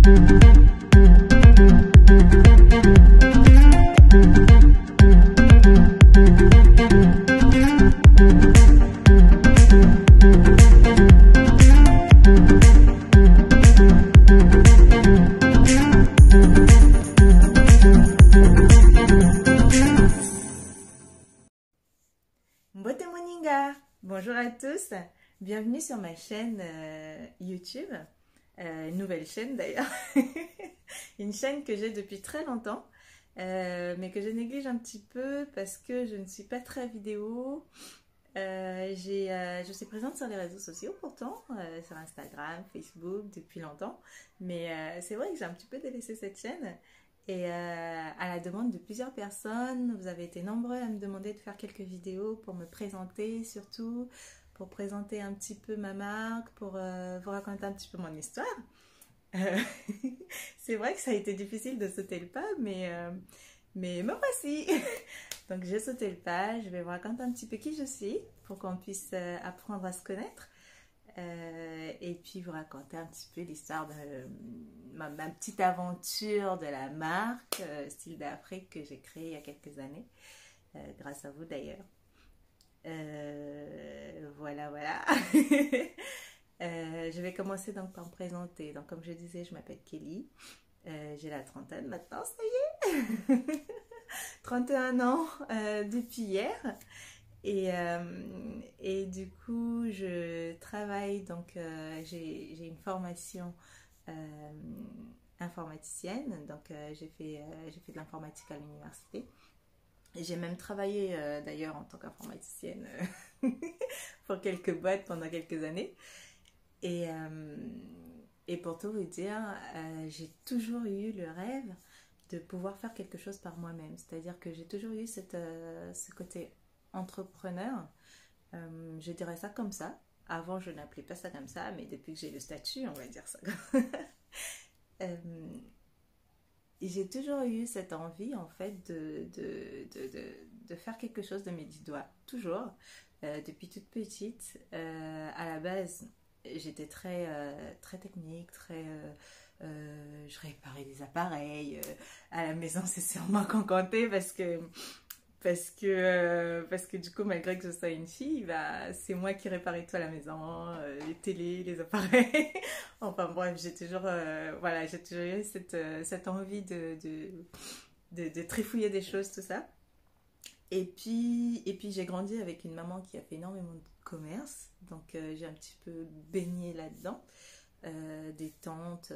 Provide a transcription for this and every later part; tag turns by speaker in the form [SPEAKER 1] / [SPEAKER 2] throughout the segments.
[SPEAKER 1] Mbote Moninga, bonjour à tous, bienvenue sur ma chaîne YouTube, nouvelle chaîne d'ailleurs, une chaîne que j'ai depuis très longtemps, mais que je néglige un petit peu parce que je ne suis pas très vidéo. Je suis présente sur les réseaux sociaux pourtant, sur Instagram, Facebook depuis longtemps, mais c'est vrai que j'ai un petit peu délaissé cette chaîne. Et à la demande de plusieurs personnes, vous avez été nombreux à me demander de faire quelques vidéos pour me présenter, surtout pour présenter un petit peu ma marque, pour vous raconter un petit peu mon histoire. C'est vrai que ça a été difficile de sauter le pas, mais me voici. Donc j'ai sauté le pas, je vais vous raconter un petit peu qui je suis pour qu'on puisse apprendre à se connaître. Et puis vous raconter un petit peu l'histoire de ma petite aventure de la marque Style d'Afrique que j'ai créée il y a quelques années, grâce à vous d'ailleurs. Voilà. Je vais commencer donc par me présenter. Donc comme je disais, je m'appelle Kelly, j'ai la trentaine maintenant, ça y est. 31 ans depuis hier. Et du coup, je travaille, donc j'ai une formation informaticienne, donc j'ai fait de l'informatique à l'université. J'ai même travaillé d'ailleurs en tant qu'informaticienne pour quelques boîtes pendant quelques années. Et pour tout vous dire, j'ai toujours eu le rêve de pouvoir faire quelque chose par moi-même. C'est-à-dire que j'ai toujours eu ce côté entrepreneur, je dirais ça comme ça. Avant, je n'appelais pas ça comme ça, mais depuis que j'ai le statut, on va dire ça. J'ai toujours eu cette envie, en fait, de faire quelque chose de mes 10 doigts. Toujours. Depuis toute petite. À la base, j'étais très technique, je réparais des appareils. À la maison, c'est sûrement qu'on comptait parce que du coup, malgré que je sois une fille, bah, c'est moi qui réparais tout à la maison, les télés, les appareils. Enfin bref, j'ai toujours eu cette envie de trifouiller des choses, tout ça. Et puis j'ai grandi avec une maman qui a fait énormément de commerce, donc j'ai un petit peu baigné là-dedans. Des tantes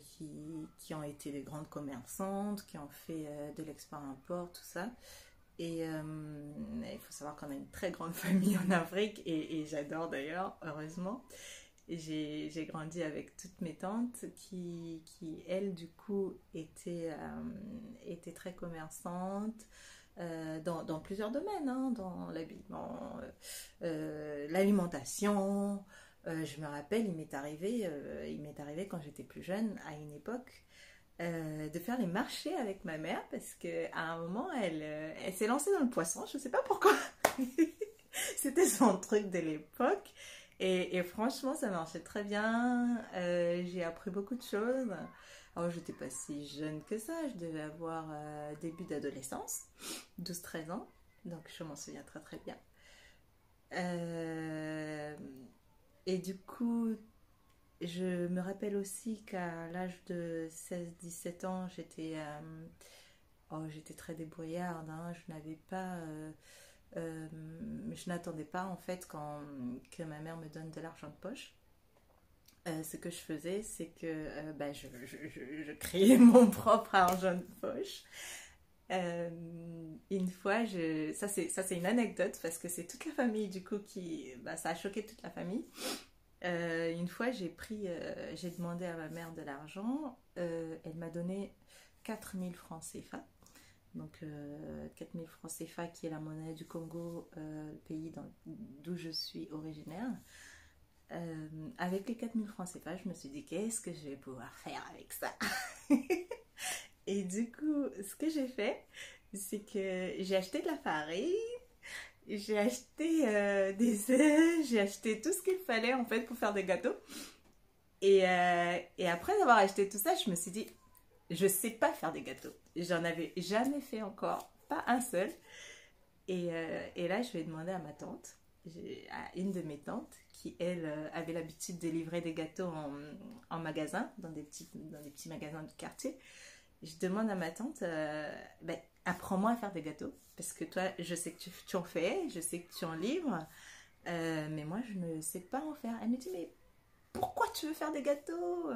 [SPEAKER 1] qui ont été des grandes commerçantes, qui ont fait de l'export-import, tout ça. Et il faut savoir qu'on a une très grande famille en Afrique, et j'adore d'ailleurs, heureusement. J'ai grandi avec toutes mes tantes qui elles, du coup, étaient très commerçantes dans plusieurs domaines, hein, dans l'habillement, l'alimentation. Je me rappelle, il m'est arrivé quand j'étais plus jeune, à une époque, de faire les marchés avec ma mère parce qu'à un moment, elle s'est lancée dans le poisson, je ne sais pas pourquoi. C'était son truc de l'époque. Et franchement, ça marchait très bien. J'ai appris beaucoup de choses. Alors, je n'étais pas si jeune que ça. Je devais avoir début d'adolescence, 12-13 ans. Donc, je m'en souviens très très bien. Et du coup, je me rappelle aussi qu'à l'âge de 16-17 ans, j'étais très débrouillarde, hein. Je n'attendais pas en fait que ma mère me donne de l'argent de poche. Ce que je faisais, c'est que je créais mon propre argent de poche. Une fois, ça c'est une anecdote parce que c'est toute la famille du coup ça a choqué toute la famille. Une fois, j'ai demandé à ma mère de l'argent. Elle m'a donné 4000 francs CFA. Donc 4000 francs CFA qui est la monnaie du Congo, le pays d'où je suis originaire. Avec les 4000 francs CFA, je me suis dit qu'est-ce que je vais pouvoir faire avec ça. Et du coup, ce que j'ai fait, c'est que j'ai acheté de la farine, j'ai acheté des œufs, j'ai acheté tout ce qu'il fallait en fait pour faire des gâteaux. Et après avoir acheté tout ça, je me suis dit, je sais pas faire des gâteaux. J'en avais jamais fait encore, pas un seul. Et là, je vais demander à ma tante, à une de mes tantes, qui, elle, avait l'habitude de livrer des gâteaux en magasin, dans des petits magasins du quartier. Je demande à ma tante, ben, apprends-moi à faire des gâteaux. Parce que toi, je sais que tu en fais, je sais que tu en livres, mais moi, je ne sais pas en faire. Elle me dit, mais pourquoi tu veux faire des gâteaux?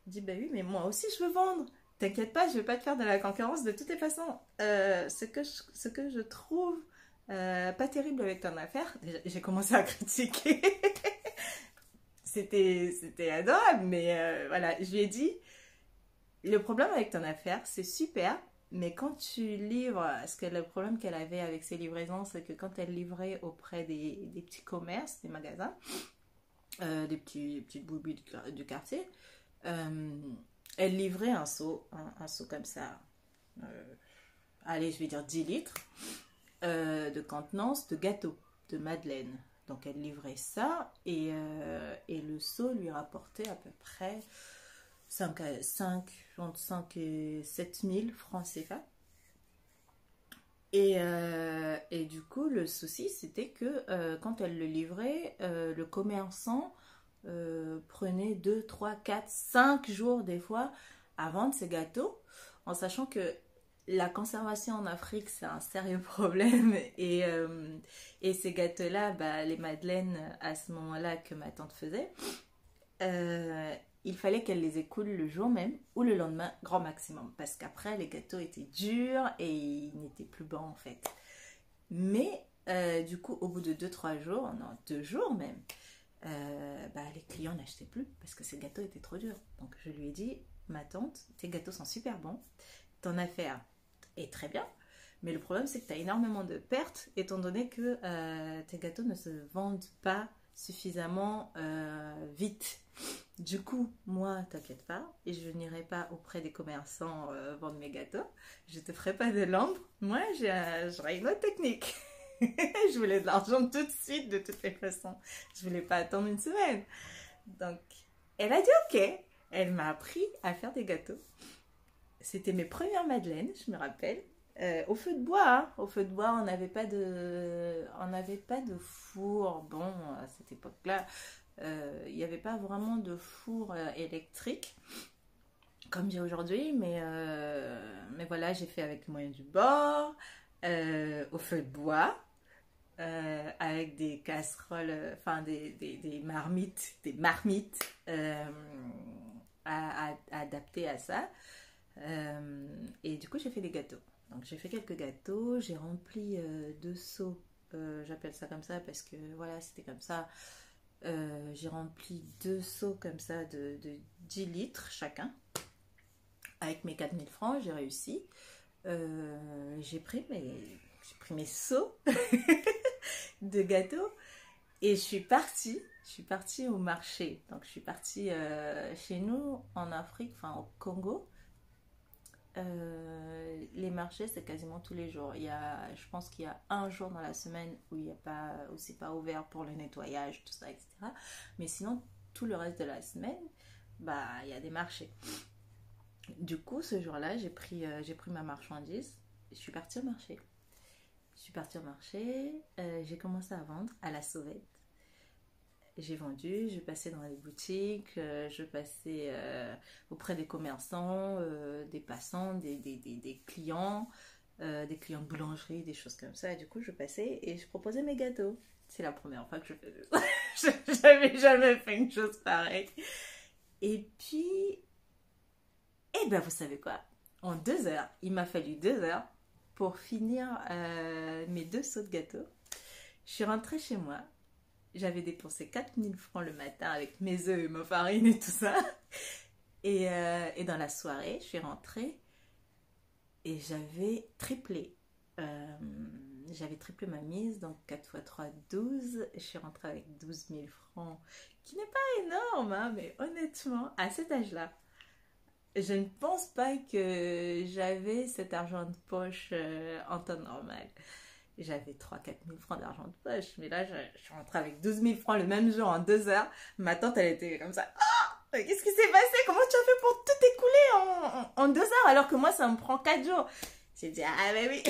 [SPEAKER 1] Je dis, bah oui, mais moi aussi, je veux vendre. T'inquiète pas, je vais pas te faire de la concurrence de toutes les façons. Ce que je trouve pas terrible avec ton affaire, j'ai commencé à critiquer. C'était adorable, mais voilà, je lui ai dit, le problème avec ton affaire, c'est super, mais quand tu livres, parce que le problème qu'elle avait avec ses livraisons, c'est que quand elle livrait auprès des petits commerces, des magasins, des petites boubis du quartier, elle livrait un seau comme ça, allez, je vais dire 10 litres, de contenance de gâteaux, de madeleine. Donc elle livrait ça et le seau lui rapportait à peu près entre 5 et 7 000 francs CFA. Et du coup, le souci, c'était que quand elle le livrait, le commerçant prenait 2, 3, 4, 5 jours des fois à vendre ses gâteaux, en sachant que la conservation en Afrique, c'est un sérieux problème. Et ces gâteaux-là, bah, les madeleines, à ce moment-là que ma tante faisait, il fallait qu'elle les écoule le jour même ou le lendemain, grand maximum. Parce qu'après, les gâteaux étaient durs et ils n'étaient plus bons en fait. Mais du coup, au bout de 2-3 jours, non, 2 jours même, bah, les clients n'achetaient plus parce que ces gâteaux étaient trop durs. Donc je lui ai dit, ma tante, tes gâteaux sont super bons, ton affaire est très bien, mais le problème c'est que tu as énormément de pertes étant donné que tes gâteaux ne se vendent pas suffisamment vite. Du coup, moi, t'inquiète pas, et je n'irai pas auprès des commerçants vendre mes gâteaux. Je te ferai pas de l'ombre. Moi, j'aurai une autre technique. Je voulais de l'argent tout de suite, de toutes les façons. Je voulais pas attendre une semaine. Donc, elle a dit ok. Elle m'a appris à faire des gâteaux. C'était mes premières madeleines, je me rappelle. Au feu de bois, hein. Au feu de bois, on n'avait pas de four. Bon, à cette époque-là, il n'y avait pas vraiment de four électrique comme j'ai aujourd'hui, mais voilà, j'ai fait avec le moyen du bord, au feu de bois, avec des casseroles, enfin des marmites adaptées à ça. Et du coup, j'ai fait des gâteaux. Donc, j'ai fait quelques gâteaux, j'ai rempli 2 seaux, j'appelle ça comme ça parce que voilà, c'était comme ça. J'ai rempli 2 seaux comme ça de 10 litres chacun. Avec mes 4 000 francs, j'ai réussi. J'ai pris mes seaux de gâteaux et je suis partie. Je suis partie au marché. Donc, je suis partie chez nous en Afrique, enfin au Congo. Les marchés, c'est quasiment tous les jours. Je pense qu'il y a un jour dans la semaine où c'est pas ouvert pour le nettoyage, tout ça, etc. Mais sinon, tout le reste de la semaine, bah, il y a des marchés. Du coup, ce jour-là, j'ai pris ma marchandise. Je suis partie au marché. J'ai commencé à vendre à la sauvette. J'ai vendu, je passais dans les boutiques, je passais auprès des commerçants, des passants, des clients de boulangerie, des choses comme ça. Et du coup, je passais et je proposais mes gâteaux. C'est la première fois que je faisais ça. Je n'avais jamais fait une chose pareille. Et puis, eh ben, vous savez quoi? En 2 heures, il m'a fallu 2 heures pour finir mes 2 seaux de gâteaux. Je suis rentrée chez moi. J'avais dépensé 4 000 francs le matin avec mes œufs et ma farine et tout ça. Et dans la soirée, je suis rentrée et j'avais triplé. J'avais triplé ma mise, donc 4 x 3, 12. Je suis rentrée avec 12 000 francs, qui n'est pas énorme, hein, mais honnêtement, à cet âge-là, je ne pense pas que j'avais cet argent de poche en temps normal. J'avais 3-4 000 francs d'argent de poche, mais là, je suis rentrée avec 12 000 francs le même jour en 2 heures. Ma tante, elle était comme ça. Qu'est-ce qui s'est passé? Comment tu as fait pour tout écouler en 2 heures alors que moi ça me prend 4 jours? J'ai dit ah ben oui.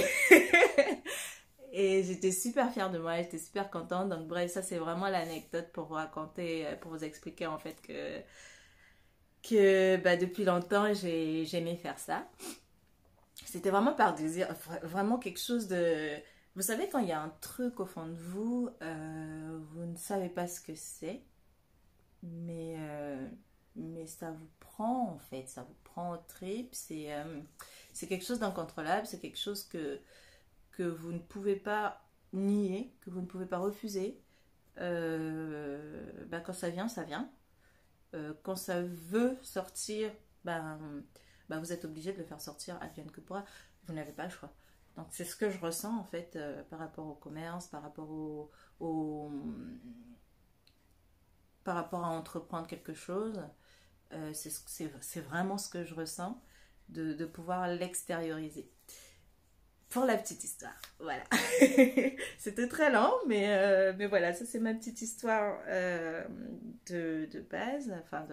[SPEAKER 1] Et j'étais super fière de moi, j'étais super contente. Donc bref, ça c'est vraiment l'anecdote pour vous raconter, pour vous expliquer en fait que bah, depuis longtemps j'aimais faire ça. C'était vraiment par désir, vraiment quelque chose de... Vous savez quand il y a un truc au fond de vous, vous ne savez pas ce que c'est, mais ça vous prend en fait, ça vous prend aux tripes. C'est quelque chose d'incontrôlable, c'est quelque chose que vous ne pouvez pas nier, que vous ne pouvez pas refuser. Bah, quand ça vient, ça vient. Quand ça veut sortir, bah, vous êtes obligé de le faire sortir, advienne que pourra. Vous n'avez pas le choix. Donc c'est ce que je ressens en fait par rapport au commerce, au- par rapport à entreprendre quelque chose. C'est vraiment ce que je ressens de pouvoir l'extérioriser. Pour la petite histoire, voilà. C'était très lent, mais voilà, ça c'est ma petite histoire de base, enfin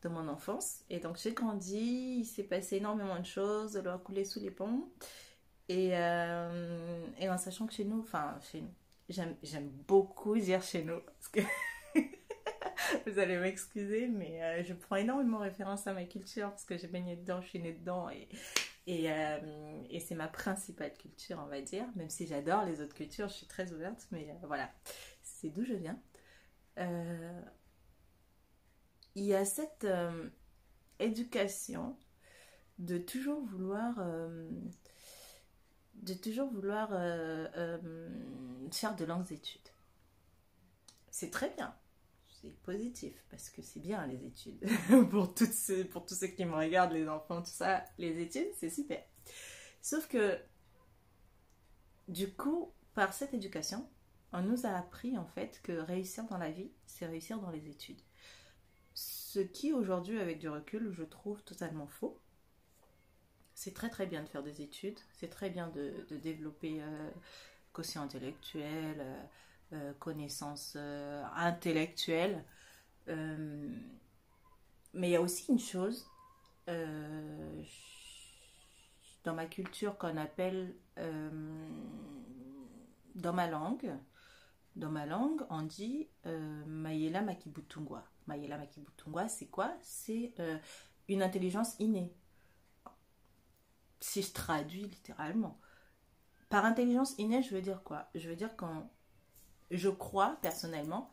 [SPEAKER 1] de mon enfance. Et donc j'ai grandi, il s'est passé énormément de choses, l'eau a coulé sous les ponts. Et en sachant que chez nous, enfin chez nous, j'aime beaucoup dire chez nous, parce que vous allez m'excuser, mais je prends énormément référence à ma culture, parce que j'ai baigné dedans, je suis née dedans, et c'est ma principale culture, on va dire, même si j'adore les autres cultures, je suis très ouverte, mais voilà, c'est d'où je viens. Euh, il y a cette éducation de toujours vouloir, faire de longues études. C'est très bien, c'est positif, parce que c'est bien les études. Pour tous ceux qui me regardent, les enfants, tout ça, les études, c'est super. Sauf que, du coup, par cette éducation, on nous a appris en fait que réussir dans la vie, c'est réussir dans les études. Ce qui aujourd'hui, avec du recul, je trouve totalement faux. C'est très très bien de faire des études, c'est très bien de développer quotient intellectuel, connaissances intellectuelles. Euh, mais il y a aussi une chose euh, dans ma culture qu'on appelle, dans ma langue, on dit Mayela Makibutungwa. Mayela Makibutungwa, c'est quoi? C'est une intelligence innée. Si je traduis littéralement. Par intelligence innée, je veux dire quoi? Je veux dire quand je crois personnellement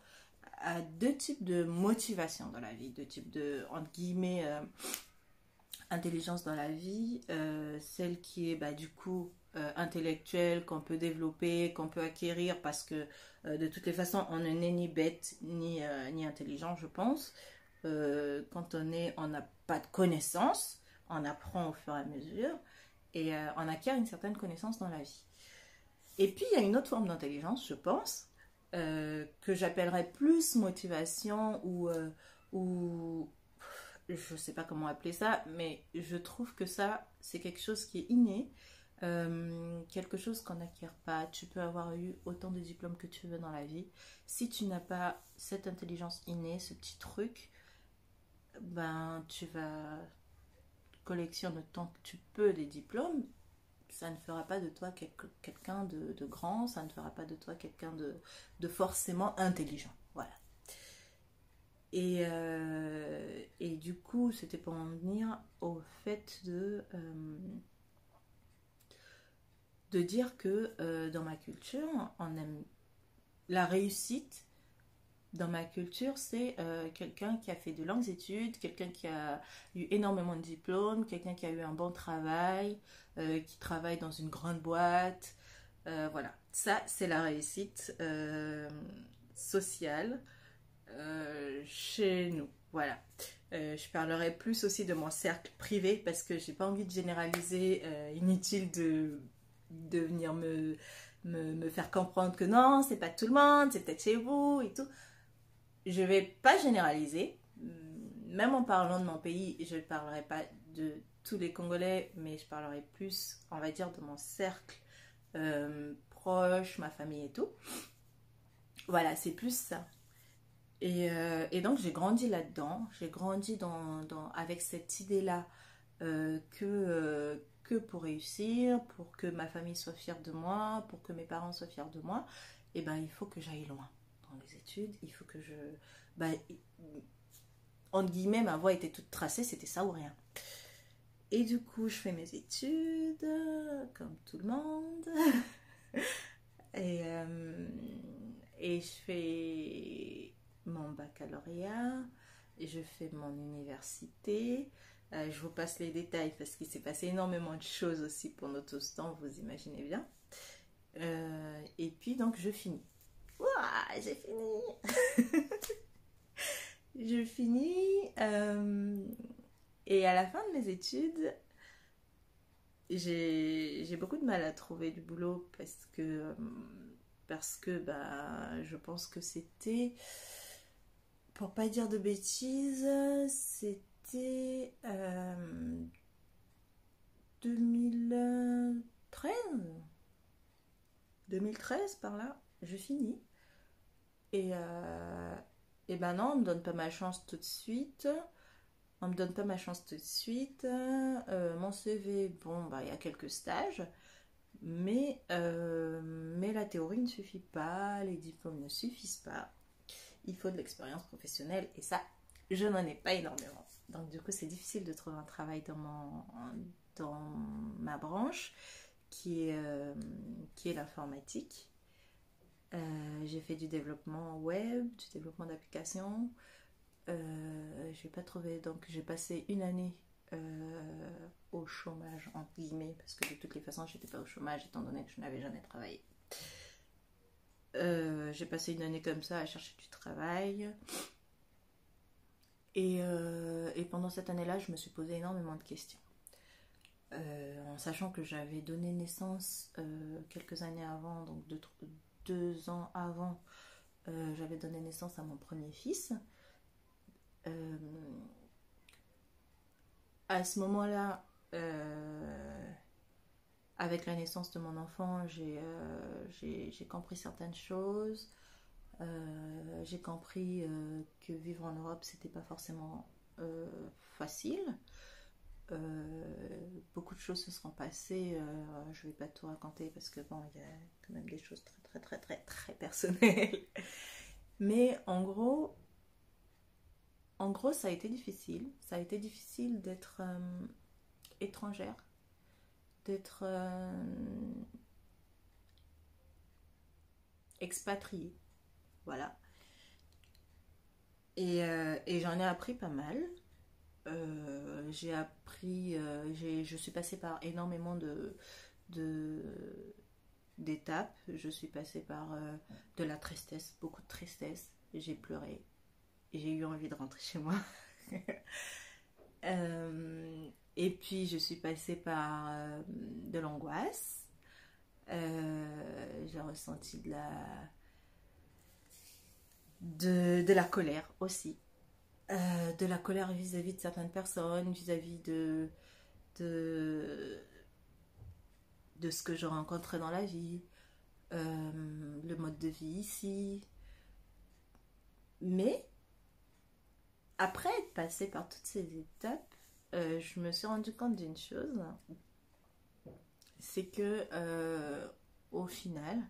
[SPEAKER 1] à deux types de motivation dans la vie, deux types de, entre guillemets, intelligence dans la vie, celle qui est bah, du coup intellectuelle, qu'on peut développer, qu'on peut acquérir parce que de toutes les façons on n'est ni bête ni intelligent je pense. Quand on n'a pas de connaissances, on apprend au fur et à mesure et on acquiert une certaine connaissance dans la vie. Et puis il y a une autre forme d'intelligence je pense que j'appellerais plus motivation ou je sais pas comment appeler ça, mais je trouve que ça, c'est quelque chose qui est inné, quelque chose qu'on n'acquiert pas. Tu peux avoir eu autant de diplômes que tu veux dans la vie. Si tu n'as pas cette intelligence innée, ce petit truc, ben tu vas collectionner tant que tu peux des diplômes. Ça ne fera pas de toi quelqu'un de grand, ça ne fera pas de toi quelqu'un de forcément intelligent. Voilà. Et du coup, c'était pour en venir au fait de dire que dans ma culture, on aime la réussite. Dans ma culture, c'est quelqu'un qui a fait de longues études, quelqu'un qui a eu énormément de diplômes, quelqu'un qui a eu un bon travail, qui travaille dans une grande boîte. Voilà, ça c'est la réussite sociale chez nous. Voilà. Je parlerai plus aussi de mon cercle privé parce que j'ai pas envie de généraliser, inutile de venir me faire comprendre que non, c'est pas tout le monde, c'est peut-être chez vous et tout. Je vais pas généraliser. Même en parlant de mon pays, je ne parlerai pas de tous les Congolais, mais je parlerai plus, on va dire, de mon cercle proche, ma famille et tout. Voilà, c'est plus ça. Et donc j'ai grandi là-dedans, j'ai grandi avec cette idée-là que pour réussir, pour que ma famille soit fière de moi, pour que mes parents soient fiers de moi, et ben il faut que j'aille loin dans les études, il faut que je... Ben, entre guillemets, ma voie était toute tracée, c'était ça ou rien. Et du coup, je fais mes études, comme tout le monde. Et je fais mon baccalauréat, et je fais mon université. Je vous passe les détails parce qu'il s'est passé énormément de choses aussi pendant tout ce temps, vous imaginez bien. Et puis donc je finis. Ouah, j'ai fini. Je finis. Et à la fin de mes études, j'ai beaucoup de mal à trouver du boulot parce que bah, je pense que c'était, pour pas dire de bêtises, c'était 2013 par là, je finis. Et ben non, on me donne pas ma chance tout de suite. On me donne pas ma chance tout de suite. Mon CV, bon, bah, il y a quelques stages, mais la théorie ne suffit pas, les diplômes ne suffisent pas. Il faut de l'expérience professionnelle et ça, je n'en ai pas énormément. Donc du coup, c'est difficile de trouver un travail dans ma branche qui est l'informatique. J'ai fait du développement web, du développement d'applications. J'ai pas trouvé, donc j'ai passé une année au chômage entre guillemets parce que de toutes les façons j'étais pas au chômage étant donné que je n'avais jamais travaillé. J'ai passé une année comme ça à chercher du travail et pendant cette année-là je me suis posé énormément de questions en sachant que j'avais donné naissance quelques années avant, donc 2 ans avant, j'avais donné naissance à mon premier fils. À ce moment-là, avec la naissance de mon enfant, j'ai compris certaines choses. J'ai compris que vivre en Europe, c'était pas forcément facile. Beaucoup de choses se seront passées. Je vais pas tout raconter parce que bon, il y a quand même des choses très très très très très personnelles. Mais en gros, ça a été difficile. Ça a été difficile d'être étrangère, d'être expatriée. Voilà. Et j'en ai appris pas mal. J'ai appris, je suis passée par énormément d'étapes. Je suis passée par de la tristesse, beaucoup de tristesse. J'ai pleuré. J'ai eu envie de rentrer chez moi. Et puis je suis passée par de l'angoisse. J'ai ressenti de la colère aussi. De la colère vis-à-vis de certaines personnes, vis-à-vis de, de ce que je rencontrais dans la vie, le mode de vie ici. Mais après être passée par toutes ces étapes, je me suis rendu compte d'une chose, c'est que au final,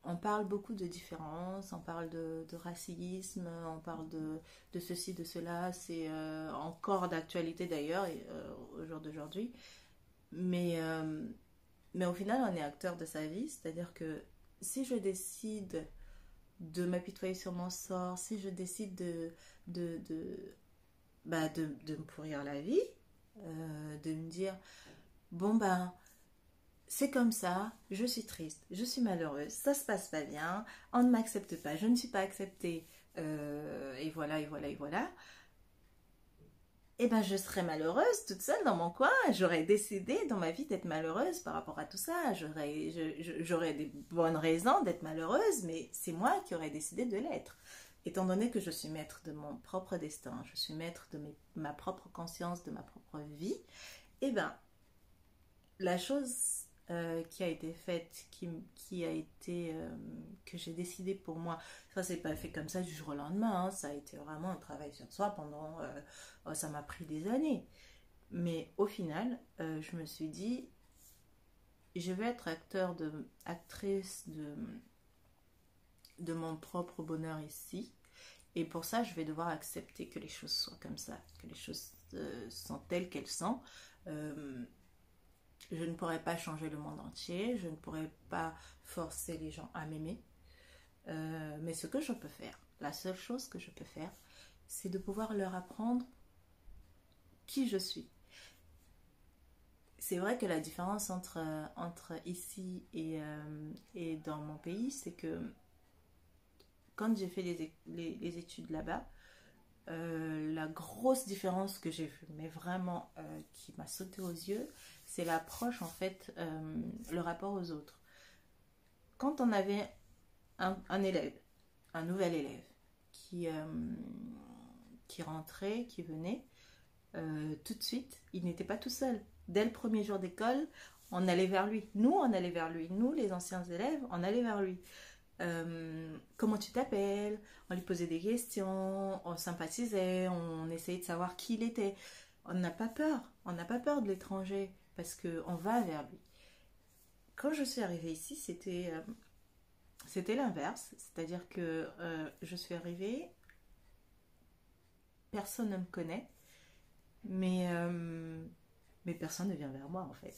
[SPEAKER 1] on parle beaucoup de différence, on parle de racisme, on parle de ceci, de cela, c'est encore d'actualité d'ailleurs au jour d'aujourd'hui, mais, mais au final on est acteur de sa vie, c'est-à-dire que si je décide de m'apitoyer sur mon sort, si je décide de, de, de me pourrir la vie, de me dire, bon ben, c'est comme ça, je suis triste, je suis malheureuse, ça se passe pas bien, on ne m'accepte pas, je ne suis pas acceptée, et voilà, et voilà, et voilà. Et ben je serais malheureuse toute seule dans mon coin, j'aurais décidé dans ma vie d'être malheureuse par rapport à tout ça, j'aurais des bonnes raisons d'être malheureuse, mais c'est moi qui aurais décidé de l'être. Étant donné que je suis maître de mon propre destin, je suis maître de ma propre conscience, de ma propre vie, et ben la chose qui a été faite, qui a été que j'ai décidé pour moi. Ça c'est pas fait comme ça du jour au lendemain, hein. Ça a été vraiment un travail sur soi pendant ça m'a pris des années. Mais au final, je me suis dit, je vais être actrice de mon propre bonheur ici. Et pour ça, je vais devoir accepter que les choses soient comme ça, que les choses sont telles qu'elles sont. Euh, je ne pourrais pas changer le monde entier, je ne pourrais pas forcer les gens à m'aimer. Mais ce que je peux faire, la seule chose que je peux faire, c'est de pouvoir leur apprendre qui je suis. C'est vrai que la différence entre ici et dans mon pays, c'est que quand j'ai fait les études là-bas, la grosse différence que j'ai vue, mais vraiment qui m'a sauté aux yeux, c'est l'approche en fait, le rapport aux autres. Quand on avait un élève, un nouvel élève qui, euh, qui rentrait, qui venait, tout de suite, il n'était pas tout seul. Dès le premier jour d'école, on allait vers lui. Nous, on allait vers lui. Nous, les anciens élèves, on allait vers lui. Comment tu t'appelles? On lui posait des questions, on sympathisait, on essayait de savoir qui il était. On n'a pas peur, on n'a pas peur de l'étranger parce qu'on va vers lui. Quand je suis arrivée ici, c'était l'inverse, c'est-à-dire que je suis arrivée, personne ne me connaît, mais, euh, mais personne ne vient vers moi en fait.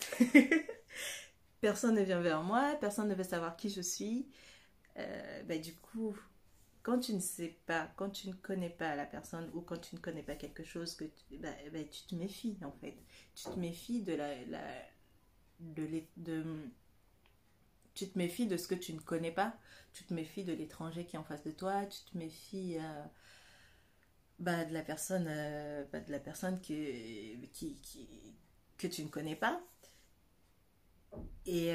[SPEAKER 1] Personne ne vient vers moi, personne ne veut savoir qui je suis. Du coup, quand tu ne sais pas, quand tu ne connais pas la personne ou quand tu ne connais pas quelque chose, tu te méfies en fait. Tu te méfies de, tu te méfies de ce que tu ne connais pas. Tu te méfies de l'étranger qui est en face de toi. Tu te méfies de la personne que tu ne connais pas. Et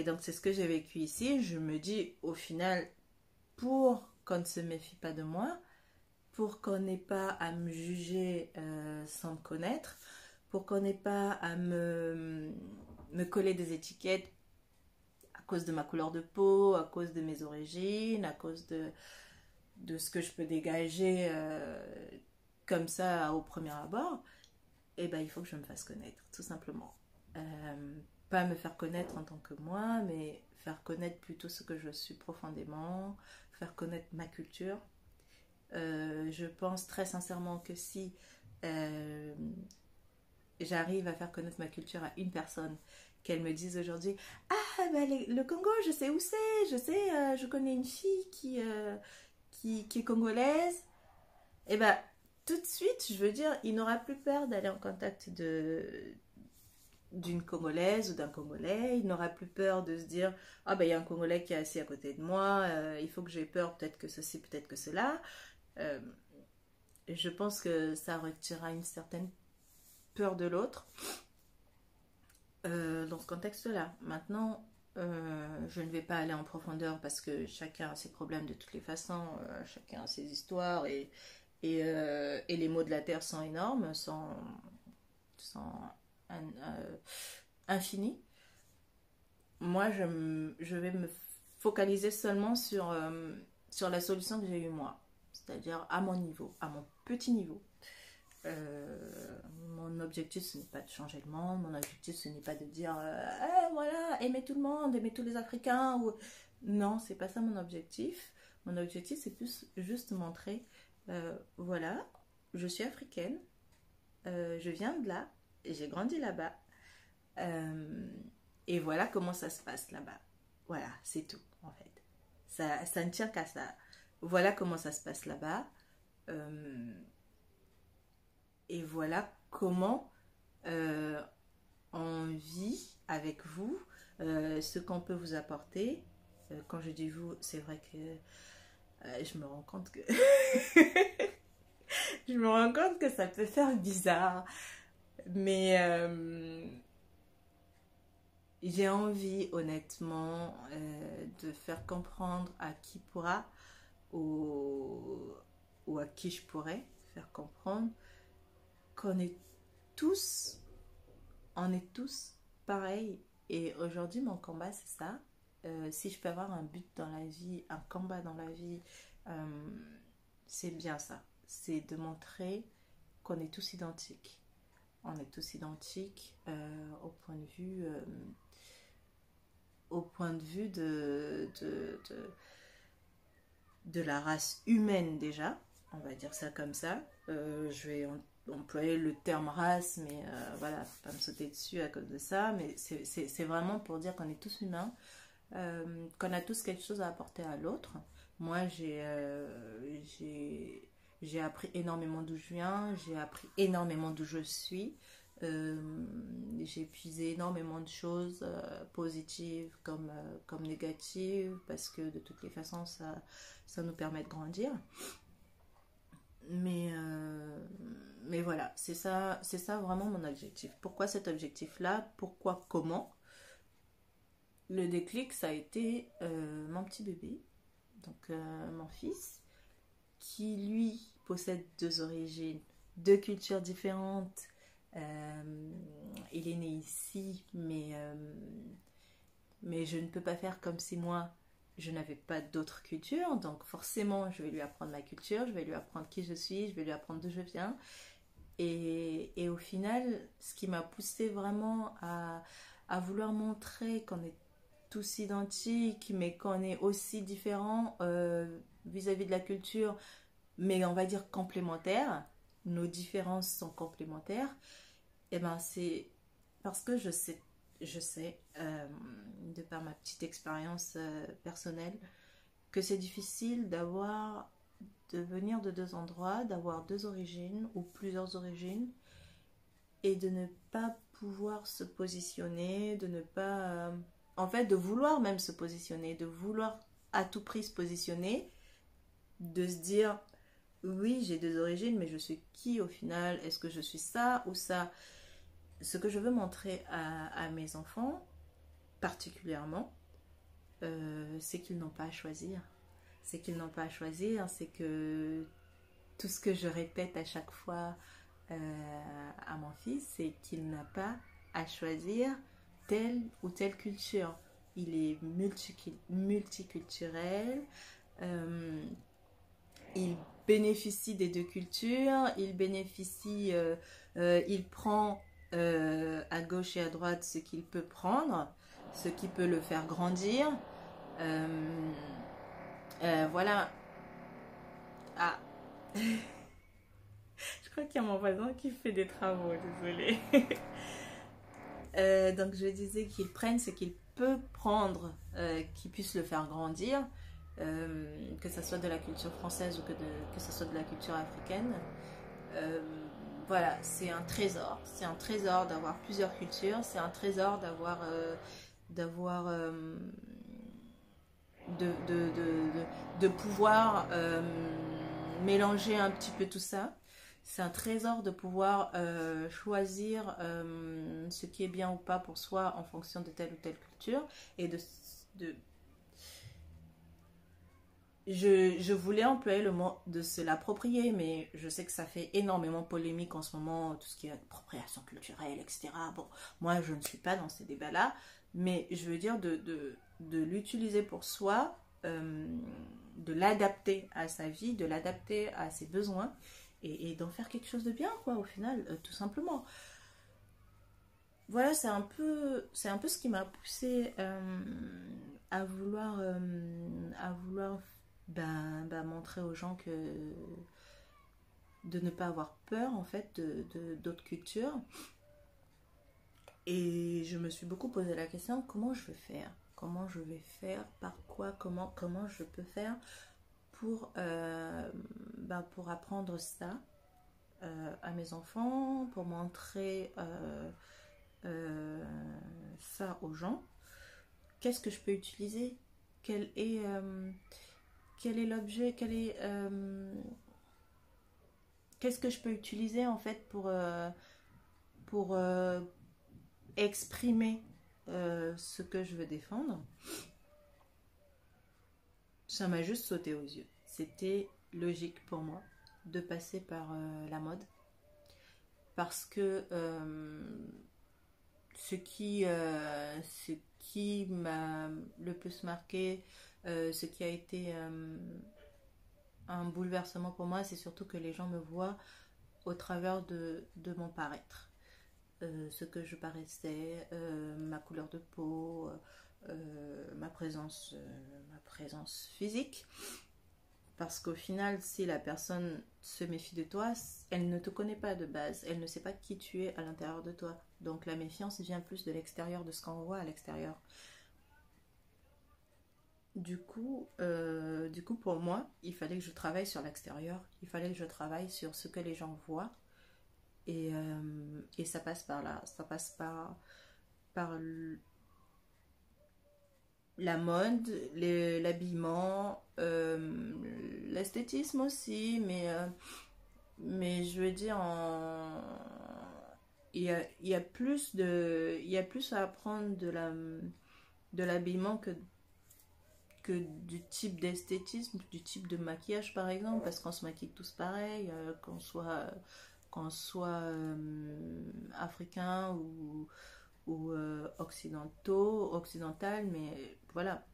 [SPEAKER 1] donc c'est ce que j'ai vécu ici. Je me dis au final, pour qu'on ne se méfie pas de moi, pour qu'on n'ait pas à me juger sans me connaître, pour qu'on n'ait pas à me coller des étiquettes à cause de ma couleur de peau, à cause de mes origines, à cause de ce que je peux dégager comme ça au premier abord, et ben il faut que je me fasse connaître, tout simplement. Pas me faire connaître en tant que moi, mais faire connaître plutôt ce que je suis profondément, faire connaître ma culture. Je pense très sincèrement que si euh, j'arrive à faire connaître ma culture à une personne, qu'elle me dise aujourd'hui, ah bah, le Congo, je sais où c'est, je connais une fille qui est congolaise, et ben tout de suite, je veux dire, il n'aura plus peur d'aller en contact d'une Congolaise ou d'un Congolais. Il n'aura plus peur de se dire, ah ben il y a un Congolais qui est assis à côté de moi, il faut que j'ai peur, peut-être que ceci, peut-être que cela. Euh, je pense que ça retirera une certaine peur de l'autre dans ce contexte-là. Maintenant, je ne vais pas aller en profondeur parce que chacun a ses problèmes de toutes les façons, chacun a ses histoires et les maux de la terre sont énormes, sont infinis. Moi, je vais me focaliser seulement sur la solution que j'ai eue moi, c'est-à-dire à mon niveau, à mon petit niveau. Mon objectif, ce n'est pas de changer le monde, mon objectif, ce n'est pas de dire voilà, aimez tout le monde, aimez tous les Africains. Non, c'est pas ça mon objectif. Mon objectif, c'est plus juste montrer voilà, je suis africaine, je viens de là, j'ai grandi là-bas. Euh, et voilà comment ça se passe là-bas. Voilà, c'est tout en fait. Ça ne tient qu'à ça. Voilà comment ça se passe là-bas. Euh, et voilà comment euh, on vit avec vous, ce qu'on peut vous apporter. Quand je dis vous, c'est vrai que je me rends compte que je me rends compte que ça peut faire bizarre, mais j'ai envie honnêtement de faire comprendre à qui pourra ou, ou à qui je pourrais faire comprendre qu'on est tous, on est tous pareils Et aujourd'hui, mon combat, c'est ça. Si je peux avoir un but dans la vie, un combat dans la vie, euh, c'est bien ça. C'est de montrer qu'on est tous identiques. On est tous identiques au point de vue de la race humaine déjà. On va dire ça comme ça. Je vais employer le terme race, mais voilà, faut pas me sauter dessus à cause de ça. Mais c'est vraiment pour dire qu'on est tous humains, qu'on a tous quelque chose à apporter à l'autre. Moi, j'ai appris énormément d'où je viens, j'ai appris énormément d'où je suis. J'ai épuisé énormément de choses positives comme négatives parce que de toutes les façons ça nous permet de grandir. Mais voilà, c'est ça vraiment mon objectif. Pourquoi cet objectif-là? Pourquoi comment? Le déclic, ça a été mon petit bébé, donc mon fils, qui lui possède deux origines, deux cultures différentes. Il est né ici, mais je ne peux pas faire comme si moi, je n'avais pas d'autre culture. Donc forcément, je vais lui apprendre ma culture, je vais lui apprendre qui je suis, je vais lui apprendre d'où je viens. Et au final, ce qui m'a poussé vraiment à vouloir montrer qu'on est tous identiques, mais qu'on est aussi différents vis-à-vis de la culture, mais on va dire complémentaires. Nos différences sont complémentaires. Et ben c'est parce que je sais de par ma petite expérience personnelle, que c'est difficile de venir de deux endroits, d'avoir deux origines ou plusieurs origines, et de ne pas pouvoir se positionner, de ne pas... en fait, de vouloir même se positionner, de vouloir à tout prix se positionner, de se dire, oui, j'ai deux origines, mais je suis qui au final? Est-ce que je suis ça ou ça? Ce que je veux montrer à mes enfants, particulièrement, c'est qu'ils n'ont pas à choisir. C'est qu'ils n'ont pas à choisir, c'est que tout ce que je répète à chaque fois à mon fils, c'est qu'il n'a pas à choisir telle ou telle culture. Il est multiculturel, il bénéficie des deux cultures, il prend à gauche et à droite ce qu'il peut prendre, ce qui peut le faire grandir. Voilà. Ah, je crois qu'il y a mon voisin qui fait des travaux, désolée. Donc je disais qu'il prenne ce qu'il peut prendre, qui puisse le faire grandir, que ce soit de la culture française ou que ce soit de la culture africaine. Euh, voilà, c'est un trésor d'avoir plusieurs cultures, c'est un trésor d'avoir de pouvoir mélanger un petit peu tout ça. C'est un trésor de pouvoir choisir ce qui est bien ou pas pour soi en fonction de telle ou telle culture et de je voulais employer le mot de se l'approprier, mais je sais que ça fait énormément polémique en ce moment, tout ce qui est appropriation culturelle, etc. Bon, moi je ne suis pas dans ces débats-là, mais je veux dire de l'utiliser pour soi, de l'adapter à sa vie, de l'adapter à ses besoins, et d'en faire quelque chose de bien, quoi, au final, tout simplement. Voilà, c'est un peu ce qui m'a poussé à vouloir montrer aux gens que de ne pas avoir peur en fait d'autres cultures. Et je me suis beaucoup posé la question, comment je vais faire, par quoi, comment je peux faire pour apprendre ça à mes enfants, pour montrer ça aux gens. Qu'est-ce que je peux utiliser? Quel est l'objet? Qu'est-ce que je peux utiliser en fait pour exprimer ce que je veux défendre? Ça m'a juste sauté aux yeux. C'était logique pour moi de passer par la mode parce que ce qui m'a le plus marqué, ce qui a été un bouleversement pour moi, c'est surtout que les gens me voient au travers de mon paraître. Ce que je paraissais, ma couleur de peau, ma présence physique. Parce qu'au final, si la personne se méfie de toi, elle ne te connaît pas de base, elle ne sait pas qui tu es à l'intérieur de toi. Donc la méfiance vient plus de l'extérieur, de ce qu'on voit à l'extérieur. Du coup, pour moi, il fallait que je travaille sur l'extérieur, il fallait que je travaille sur ce que les gens voient. Et ça passe par là, ça passe par la mode, l'habillement, l'esthétisme aussi, mais je veux dire, il y a plus à apprendre de l'habillement que du type d'esthétisme, du type de maquillage par exemple, parce qu'on se maquille tous pareil, qu'on soit africain ou occidental, mais voilà,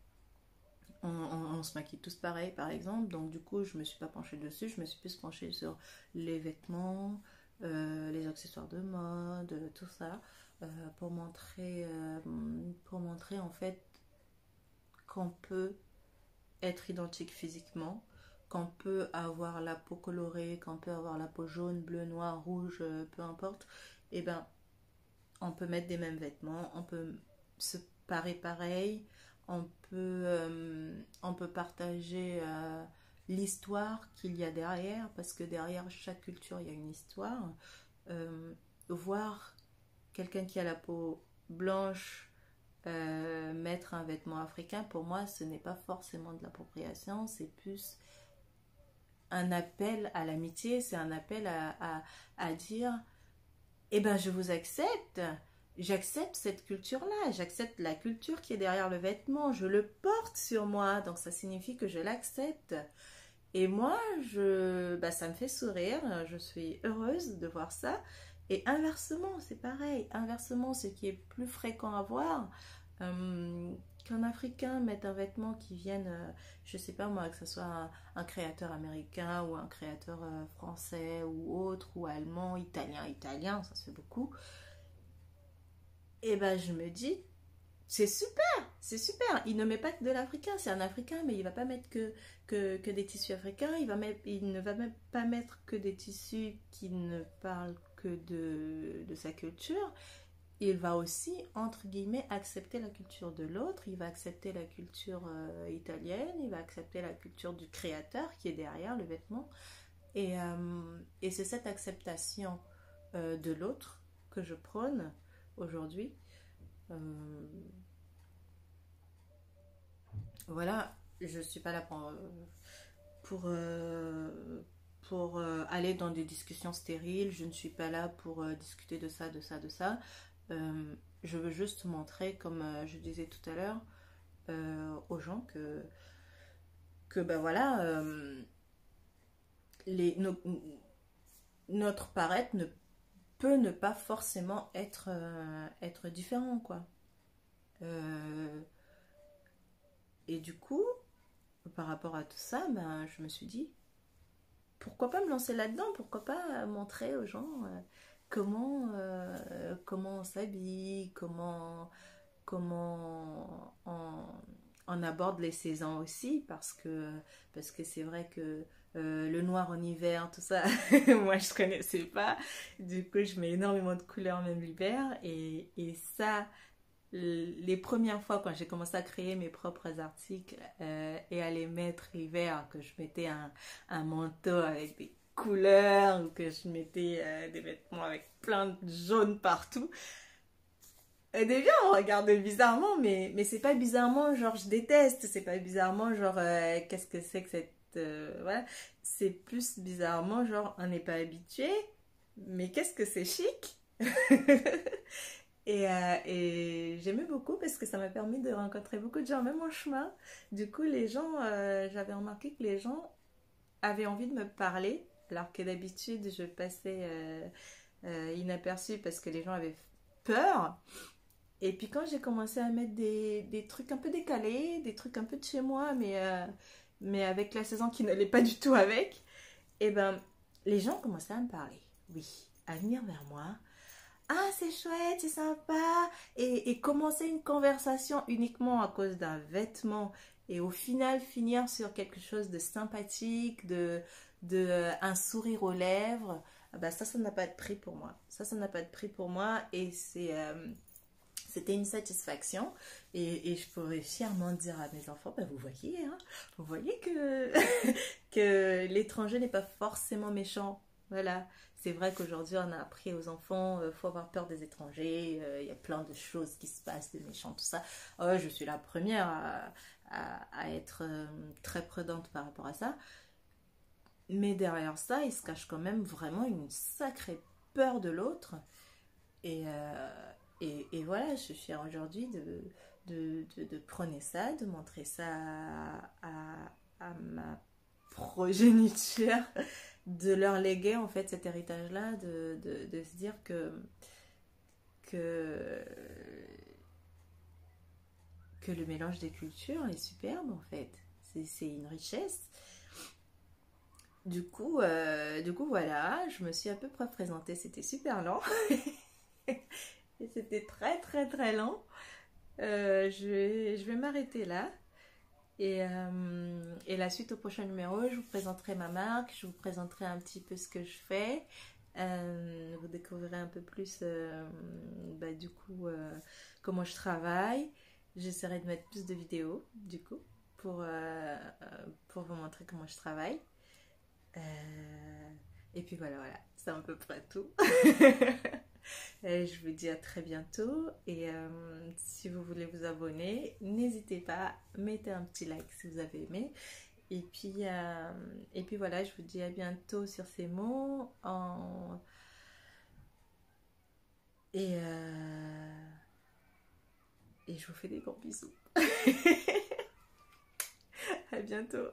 [SPEAKER 1] on se maquille tous pareil par exemple, donc du coup je me suis pas penchée dessus, je me suis plus penchée sur les vêtements, les accessoires de mode, tout ça, pour montrer en fait qu'on peut être identique physiquement, qu'on peut avoir la peau colorée, qu'on peut avoir la peau jaune, bleu, noir, rouge, peu importe, et ben on peut mettre des mêmes vêtements, on peut se parer pareil, on peut partager l'histoire qu'il y a derrière, parce que derrière chaque culture il y a une histoire. Voir quelqu'un qui a la peau blanche mettre un vêtement africain, pour moi ce n'est pas forcément de l'appropriation, c'est plus un appel à l'amitié, c'est un appel à dire eh ben je vous accepte, j'accepte cette culture-là, j'accepte la culture qui est derrière le vêtement, je le porte sur moi, donc ça signifie que je l'accepte. Et moi, ça me fait sourire, je suis heureuse de voir ça. Et inversement, c'est pareil. Inversement, ce qui est plus fréquent à voir, qu'un Africain mette un vêtement qui vienne, je sais pas moi, que ce soit un créateur américain ou un créateur français ou autre, ou allemand, italien, ça se fait beaucoup. Et ben je me dis, c'est super, c'est super. Il ne met pas que de l'africain, c'est un africain, mais il va pas mettre que des tissus africains. Il ne va même pas mettre que des tissus qui ne parlent que de sa culture. Il va aussi, entre guillemets, accepter la culture de l'autre. Il va accepter la culture italienne, il va accepter la culture du créateur qui est derrière le vêtement. Et c'est cette acceptation de l'autre que je prône aujourd'hui. Euh, voilà, je suis pas là pour aller dans des discussions stériles, je ne suis pas là pour discuter de ça, de ça, de ça. Je veux juste montrer, comme je disais tout à l'heure, aux gens que ben voilà, les, nos- notre paraître ne peut ne pas forcément être différent, quoi. Euh, et du coup, par rapport à tout ça, ben, je me suis dit, pourquoi pas me lancer là-dedans? Pourquoi pas montrer aux gens comment on s'habille, comment on aborde les saisons aussi, parce que c'est vrai que le noir en hiver, tout ça, moi je connaissais pas. Du coup, je mets énormément de couleurs même l'hiver, et ça, les premières fois quand j'ai commencé à créer mes propres articles et à les mettre l'hiver, que je mettais un manteau avec des couleurs ou que je mettais des vêtements avec plein de jaune partout. Au début, on regardait bizarrement, mais c'est pas bizarrement genre je déteste, c'est pas bizarrement genre qu'est-ce que c'est que cette. Voilà. C'est plus bizarrement genre on n'est pas habitué, mais qu'est-ce que c'est chic! Et j'aimais beaucoup parce que ça m'a permis de rencontrer beaucoup de gens, même en chemin. Du coup, j'avais remarqué que les gens avaient envie de me parler, alors que d'habitude, je passais inaperçue parce que les gens avaient peur. Et puis quand j'ai commencé à mettre des trucs un peu décalés, des trucs un peu de chez moi, mais avec la saison qui n'allait pas du tout avec, et ben les gens commençaient à me parler. Oui, à venir vers moi. Ah, c'est chouette, c'est sympa. Et commencer une conversation uniquement à cause d'un vêtement. Et au final, finir sur quelque chose de sympathique, un sourire aux lèvres. Ah bah ça n'a pas de prix pour moi. Ça n'a pas de prix pour moi. Et c'était une satisfaction. Et je pourrais fièrement dire à mes enfants, bah, vous voyez, hein, vous voyez que, que l'étranger n'est pas forcément méchant. Voilà. C'est vrai qu'aujourd'hui, on a appris aux enfants, faut avoir peur des étrangers, il y a plein de choses qui se passent, de méchants, tout ça. Ouais, je suis la première à être très prudente par rapport à ça. Mais derrière ça, il se cache quand même vraiment une sacrée peur de l'autre. Et voilà, je suis fière aujourd'hui de prôner ça, de montrer ça à ma progéniture, de leur léguer en fait cet héritage-là, de se dire que, que le mélange des cultures est superbe en fait. C'est une richesse. Du coup, voilà, je me suis à peu près présentée, c'était super lent. Et c'était très très très lent. Je vais m'arrêter là. Et la suite au prochain numéro, je vous présenterai ma marque, je vous présenterai un petit peu ce que je fais. Vous découvrirez un peu plus du coup comment je travaille. J'essaierai de mettre plus de vidéos du coup pour vous montrer comment je travaille. Et puis voilà, c'est à peu près tout. Et je vous dis à très bientôt et si vous voulez vous abonner, n'hésitez pas, mettez un petit like si vous avez aimé. Et puis voilà, je vous dis à bientôt sur ces mots. Et, et je vous fais des gros bisous. À bientôt.